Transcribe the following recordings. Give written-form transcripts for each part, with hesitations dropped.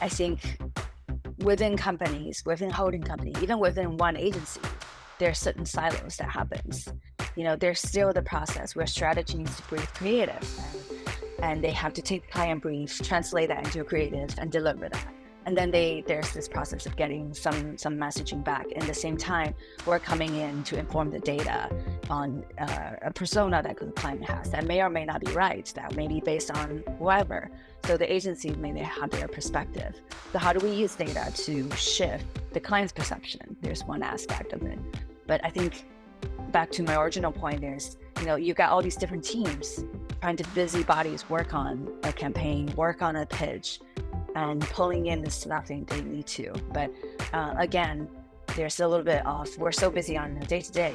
I think within companies, within holding company, even within one agency, there are certain silos that happens. There's still the process where strategy needs to breathe creative, and they have to take the client brief, translate that into a creative, and deliver that. And then there's this process of getting some messaging back. And at the same time, we're coming in to inform the data on a persona that the client has that may or may not be right, that may be based on whoever. So the agency may have their perspective. So how do we use data to shift the client's perception? There's one aspect of it. But I think back to my original point, there's, you've got all these different teams trying to busybodies work on a campaign, work on a pitch, and pulling in the stuff they need to. But again, there's a little bit of, we're so busy on the day-to-day,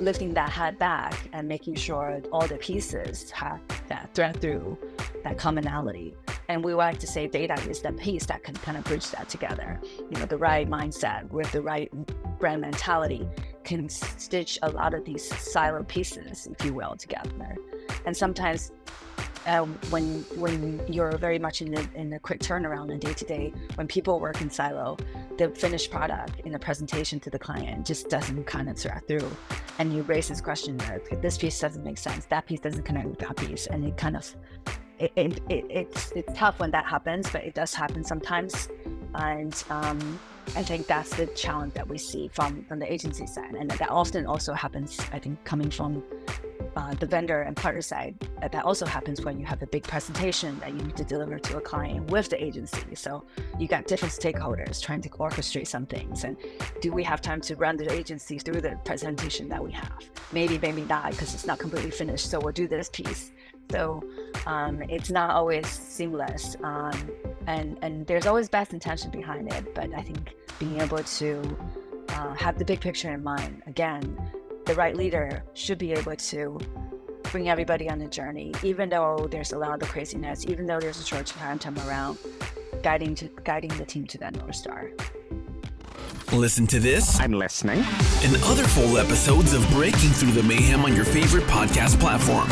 lifting that hat back and making sure all the pieces have that thread through, that commonality. And we like to say data is the piece that can kind of bridge that together. The right mindset with the right brand mentality can stitch a lot of these silo pieces, if you will, together. And sometimes when you're very much in the quick turnaround and day-to-day, when people work in silo, the finished product in the presentation to the client just doesn't kind of thread through. And you raise this question that this piece doesn't make sense, that piece doesn't connect with that piece, and it kind of it's tough when that happens, but it does happen sometimes. And I think that's the challenge that we see from the agency side, and that often also happens, I think, coming from the vendor and partner side. That also happens when you have a big presentation that you need to deliver to a client with the agency. So you got different stakeholders trying to orchestrate some things. And do we have time to run the agency through the presentation that we have? Maybe not, because it's not completely finished. So we'll do this piece. So it's not always seamless. And there's always best intention behind it. But I think being able to have the big picture in mind, again, the right leader should be able to bring everybody on the journey, even though there's a lot of the craziness, even though there's a short time around, guiding the team to that North Star. Listen to this. I'm listening. And other full episodes of Breaking Through the Mayhem on your favorite podcast platform.